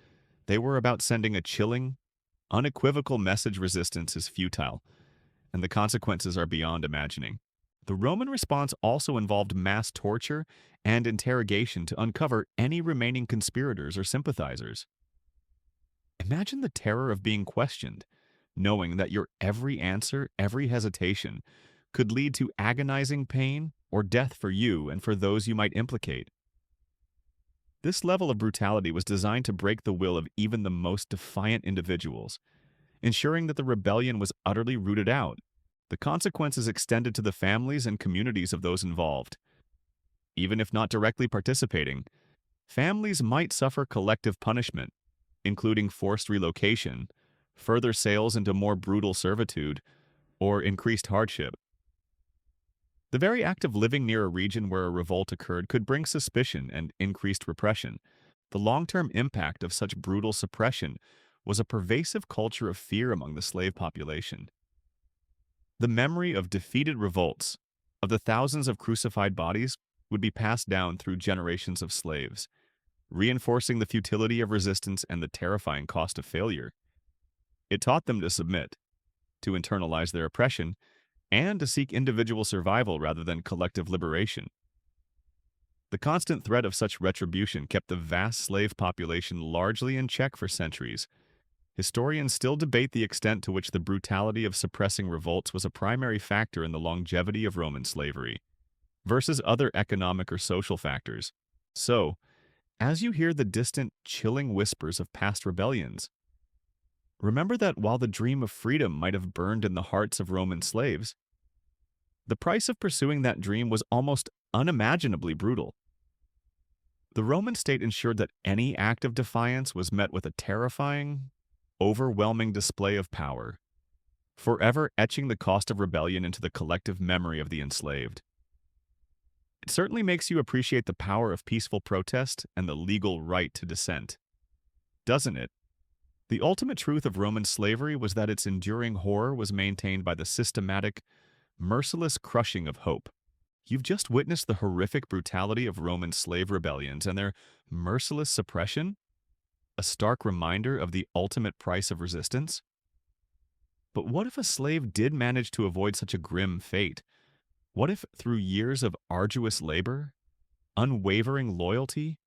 they were about sending a chilling, unequivocal message: resistance is futile, and the consequences are beyond imagining. The Roman response also involved mass torture and interrogation to uncover any remaining conspirators or sympathizers. Imagine the terror of being questioned, knowing that your every answer, every hesitation, could lead to agonizing pain or death for you and for those you might implicate. This level of brutality was designed to break the will of even the most defiant individuals, ensuring that the rebellion was utterly rooted out. The consequences extended to the families and communities of those involved. Even if not directly participating, families might suffer collective punishment, including forced relocation, further sales into more brutal servitude, or increased hardship. The very act of living near a region where a revolt occurred could bring suspicion and increased repression. The long-term impact of such brutal suppression was a pervasive culture of fear among the slave population. The memory of defeated revolts, of the thousands of crucified bodies, would be passed down through generations of slaves, reinforcing the futility of resistance and the terrifying cost of failure. It taught them to submit, to internalize their oppression, and to seek individual survival rather than collective liberation. The constant threat of such retribution kept the vast slave population largely in check for centuries. Historians still debate the extent to which the brutality of suppressing revolts was a primary factor in the longevity of Roman slavery, versus other economic or social factors. So, as you hear the distant, chilling whispers of past rebellions, remember that while the dream of freedom might have burned in the hearts of Roman slaves, The price of pursuing that dream was almost unimaginably brutal. The Roman state ensured that any act of defiance was met with a terrifying, overwhelming display of power, forever etching the cost of rebellion into the collective memory of the enslaved. It certainly makes you appreciate the power of peaceful protest and the legal right to dissent, doesn't it? The ultimate truth of Roman slavery was that its enduring horror was maintained by the systematic, merciless crushing of hope. You've just witnessed the horrific brutality of Roman slave rebellions and their merciless suppression, a stark reminder of the ultimate price of resistance. But what if a slave did manage to avoid such a grim fate? What if, through years of arduous labor, unwavering loyalty,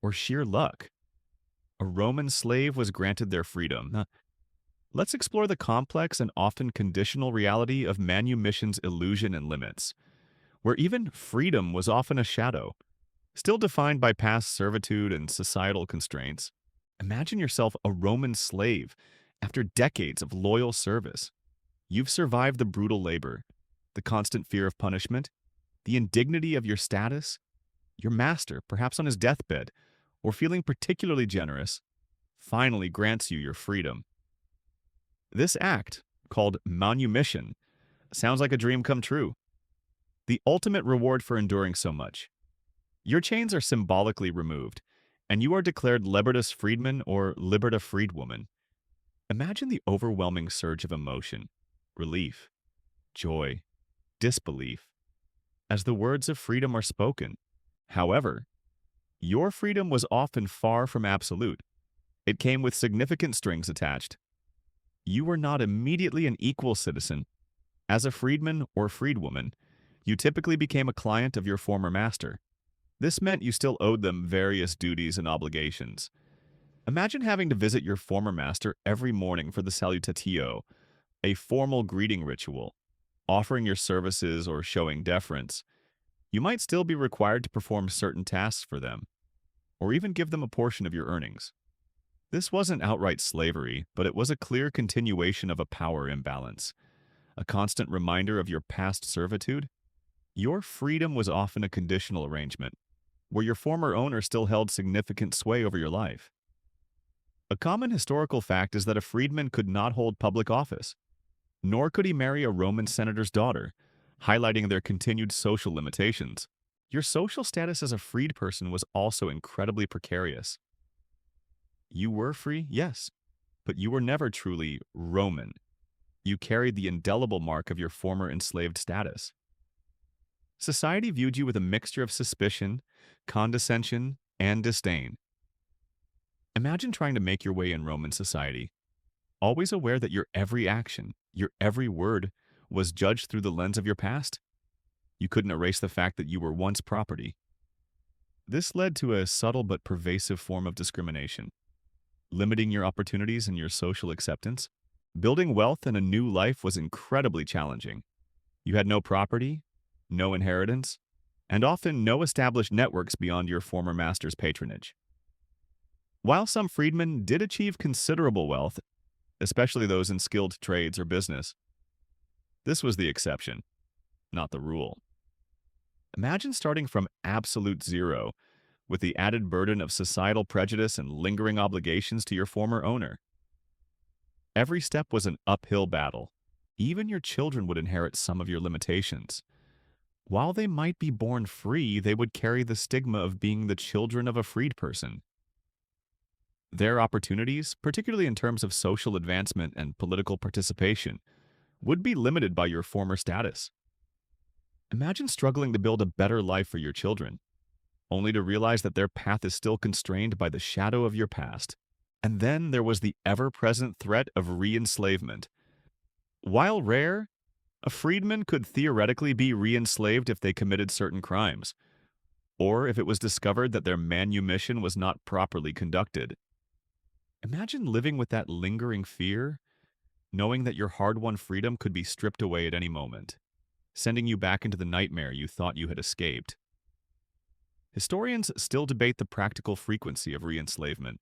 or sheer luck, a Roman slave was granted their freedom? Now, let's explore the complex and often conditional reality of manumission's illusion and limits, where even freedom was often a shadow, still defined by past servitude and societal constraints. Imagine yourself a Roman slave after decades of loyal service. You've survived the brutal labor, the constant fear of punishment, the indignity of your status. Your master, perhaps on his deathbed, or feeling particularly generous, finally grants you your freedom. This act, called manumission, sounds like a dream come true. The ultimate reward for enduring so much. Your chains are symbolically removed, and you are declared liberatus freedman or liberta freedwoman. Imagine the overwhelming surge of emotion, relief, joy, disbelief, as the words of freedom are spoken. However, your freedom was often far from absolute. It came with significant strings attached. You were not immediately an equal citizen. As a freedman or freedwoman, you typically became a client of your former master. This meant you still owed them various duties and obligations. Imagine having to visit your former master every morning for the salutatio, a formal greeting ritual, offering your services or showing deference. You might still be required to perform certain tasks for them, or even give them a portion of your earnings. This wasn't outright slavery, but it was a clear continuation of a power imbalance, a constant reminder of your past servitude. Your freedom was often a conditional arrangement, where your former owner still held significant sway over your life. A common historical fact is that a freedman could not hold public office, nor could he marry a Roman senator's daughter, highlighting their continued social limitations. Your social status as a freed person was also incredibly precarious. You were free, yes, but you were never truly Roman. You carried the indelible mark of your former enslaved status. Society viewed you with a mixture of suspicion, condescension, and disdain. Imagine trying to make your way in Roman society, always aware that your every action, your every word, was judged through the lens of your past. You couldn't erase the fact that you were once property. This led to a subtle but pervasive form of discrimination, limiting your opportunities and your social acceptance. Building wealth and a new life was incredibly challenging. You had no property, no inheritance, and often no established networks beyond your former master's patronage. While some freedmen did achieve considerable wealth, especially those in skilled trades or business, this was the exception, not the rule. Imagine starting from absolute zero, with the added burden of societal prejudice and lingering obligations to your former owner. Every step was an uphill battle. Even your children would inherit some of your limitations. While they might be born free, they would carry the stigma of being the children of a freed person. Their opportunities, particularly in terms of social advancement and political participation, would be limited by your former status. Imagine struggling to build a better life for your children, only to realize that their path is still constrained by the shadow of your past. And then there was the ever-present threat of re-enslavement. While rare, a freedman could theoretically be re-enslaved if they committed certain crimes, or if it was discovered that their manumission was not properly conducted. Imagine living with that lingering fear, knowing that your hard-won freedom could be stripped away at any moment, sending you back into the nightmare you thought you had escaped. Historians still debate the practical frequency of re-enslavement,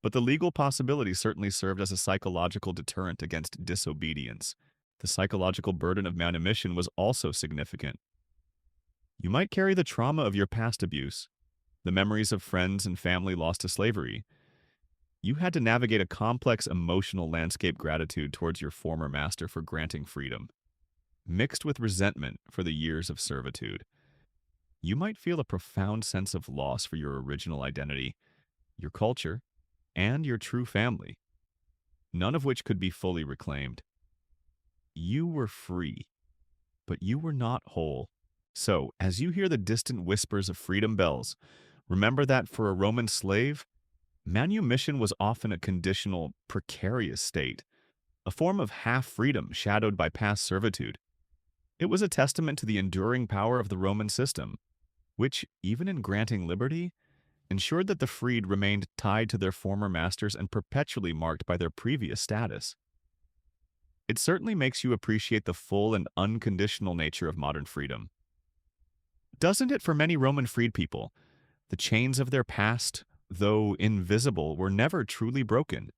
but the legal possibility certainly served as a psychological deterrent against disobedience. The psychological burden of manumission was also significant. You might carry the trauma of your past abuse, the memories of friends and family lost to slavery. You had to navigate a complex emotional landscape gratitude towards your former master for granting freedom, mixed with resentment for the years of servitude. You might feel a profound sense of loss for your original identity, your culture, and your true family, none of which could be fully reclaimed. You were free, but you were not whole. So, as you hear the distant whispers of freedom bells, remember that for a Roman slave, manumission was often a conditional, precarious state, a form of half-freedom shadowed by past servitude. It was a testament to the enduring power of the Roman system, which, even in granting liberty, ensured that the freed remained tied to their former masters and perpetually marked by their previous status. It certainly makes you appreciate the full and unconditional nature of modern freedom. Doesn't it for many Roman freed people? The chains of their past, though invisible, were never truly broken.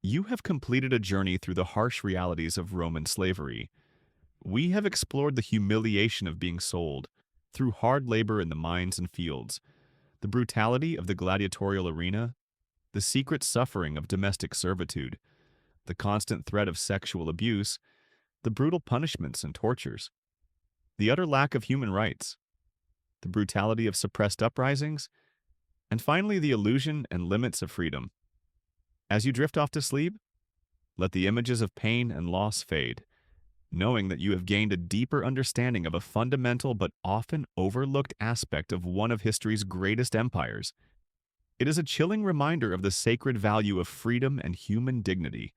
You have completed a journey through the harsh realities of Roman slavery. We have explored the humiliation of being sold, through hard labor in the mines and fields, the brutality of the gladiatorial arena, the secret suffering of domestic servitude, the constant threat of sexual abuse, the brutal punishments and tortures, the utter lack of human rights, the brutality of suppressed uprisings, and finally the illusion and limits of freedom. As you drift off to sleep, let the images of pain and loss fade, knowing that you have gained a deeper understanding of a fundamental but often overlooked aspect of one of history's greatest empires. It is a chilling reminder of the sacred value of freedom and human dignity,